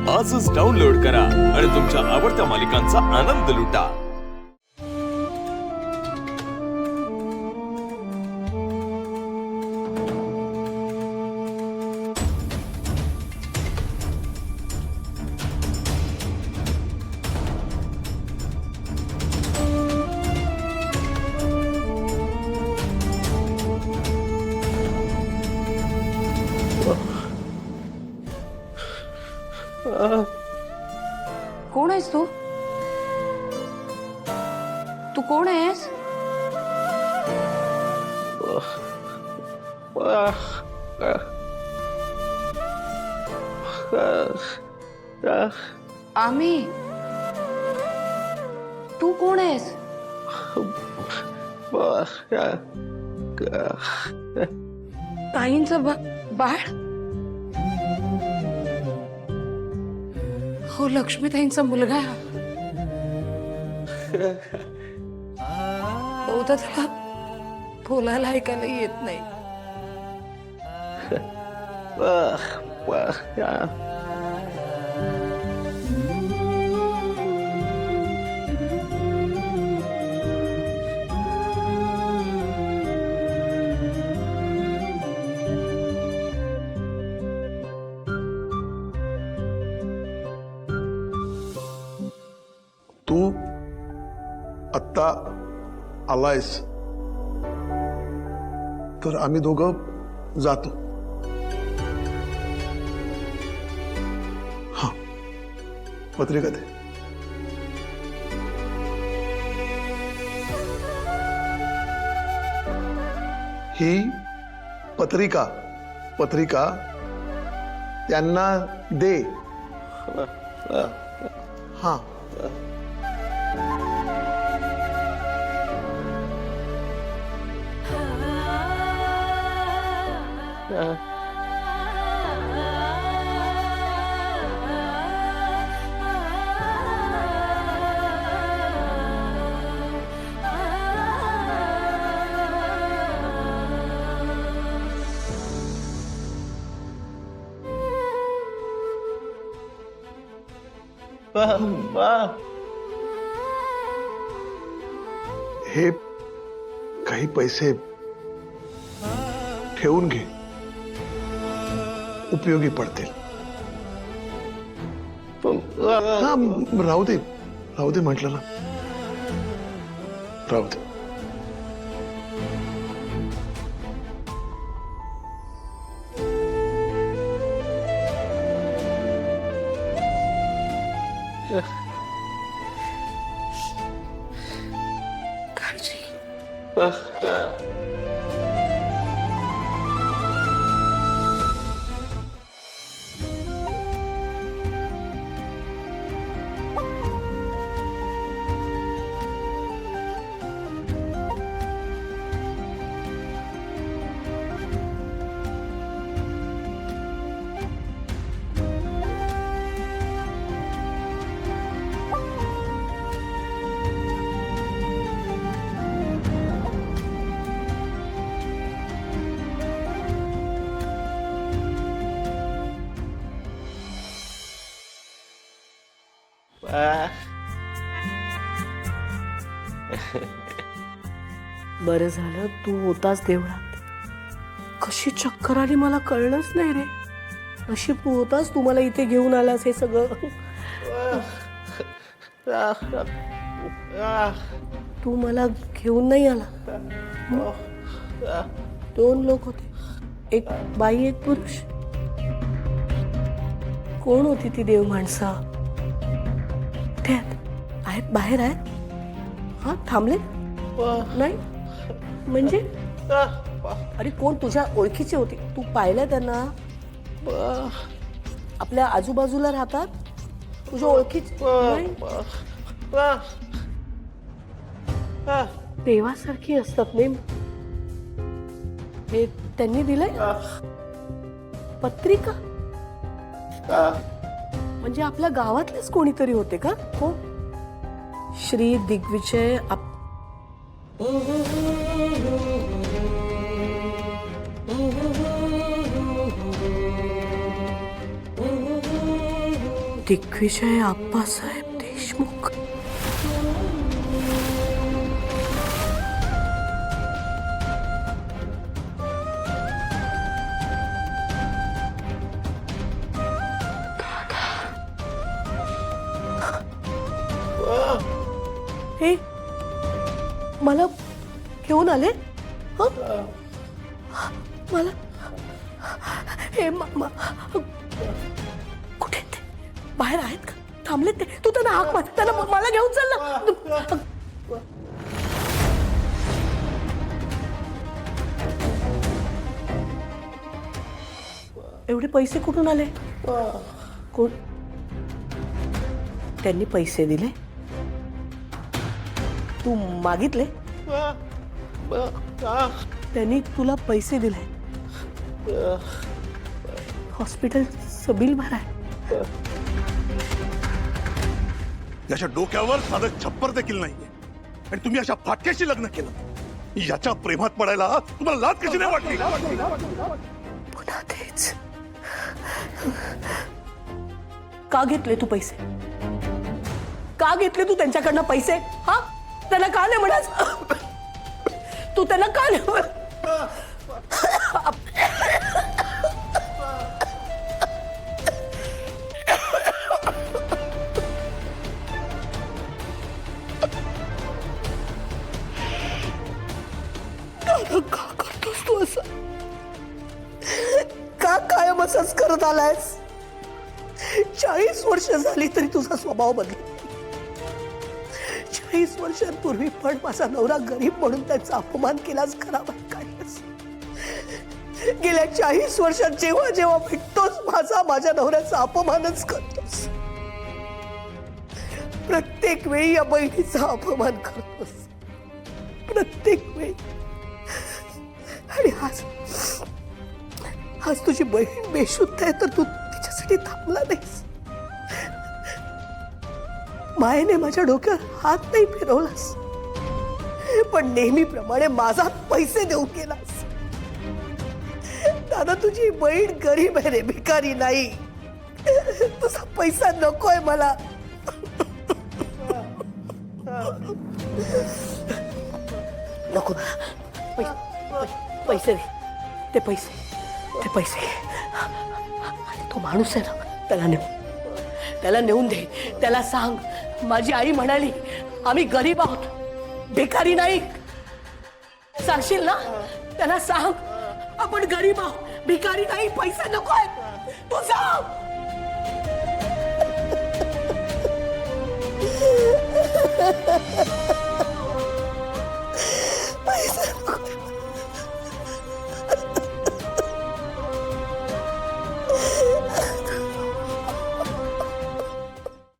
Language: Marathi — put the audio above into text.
आजच डाउनलोड करा आणि तुमच्या आवडत्या मालिकांचा आनंद लुटा। कोण आहेस तू? तू कोण आहेस? आम्ही तू कोण आहेस? ताईंचं बाळ? हो, लक्ष्मीताईंचा मुलगा बहुधा त्याला बोलायला ऐकायला येत नाही। तू आत्ता आलायस तर आम्ही दोघं जातो। हा, पत्रिका दे। ही पत्रिका पत्रिका त्यांना दे। हा, हे काही पैसे ठेवून घे, उपयोगी पडतील। हा, राहू दे म्हटलं ना, राहू दे। काळजी। बरं झालं तू होतास देवळात। कशी चक्कर आली मला कळलंच नाही रे। नशीब तू होतास, तू मला इथे घेऊन आलास। हे सगळं तू मला घेऊन नाही आला। दोन लोक होते, एक बाई एक पुरुष। कोण होती ती देव माणसं? कुठे आहेत? बाहेर आहेत? हा, थांबले नाही म्हणजे? अरे कोण तुझ्या ओळखीचे होते? तू पाहिलं त्यांना? आपल्या आजूबाजूला राहतात, तुझ्या ओळखीचे नाही? देवासारखी असतात नेम। हे त्यांनी दिलंय पत्रिका? म्हणजे आपल्या गावातलेच कोणीतरी होते का? हो, श्री दिग्विजय दिग्विजय आप्पासाहेब देशमुख. हे मला घेऊन आले. हं? मला हे कुठे ते बाहेर आहेत का? थांबलेत ते? तू त्यांना हाक मार, त्यांना मला घेऊन चल ना. एवढे पैसे कुठून आले? कोण? त्यांनी पैसे दिले? तू मागितले? त्यांनी तुला पैसे दिले? हॉस्पिटलचं बिल भराय? याच्या डोक्यावर साधं छप्पर देखील नाहीये आणि तुम्ही अशा फाटक्याशी लग्न केलं. याच्या प्रेमात पडायला तुम्हाला लाज कशी नाही वाटली? पुन्हा तेच. का घेतले तू पैसे? का घेतले तू त्यांच्याकडनं पैसे? हा, त्यांना का नाही म्हणास? तू त्यांना का नाही म्हण? का करतोस तू असं? का कायम असंच करत आलायस? 40 वर्ष झाली तरी तुझा स्वभाव बदलला. 40 वर्षांपूर्वी पण माझा नवरा गरीब म्हणून त्याचा अपमान केलाच खरा काढलास. गेल्या 40 वर्षात जेव्हा जेव्हा भेटतोस माझ्या नवऱ्याचा अपमानच करतोस. प्रत्येक वेळी या बहिणीचा अपमान करतोस. प्रत्येक वेळी. आणि आज तुझी बहीण बेशुद्ध आहे तर तू तिच्यासाठी थांबला नाहीस. मायेने माझ्या डोक्यावर हात नाही फिरवलास, पण नेहमीप्रमाणे माझा पैसे देऊ केलास. दादा, तुझी बहीण गरीब आहे रे, भिकारी नाही. तुझा पैसा नकोय मला. नको. पैसे दे. ते पैसे. आणि तो माणूस आहे ना, त्याला नेऊन दे. त्याला सांग माझी आई म्हणाली आम्ही गरीब आहोत, भिकारी नाही. सांगशील ना? त्याला सांग आपण गरीब आहोत, भिकारी नाही, पैसे नको आहेत. तू सांग.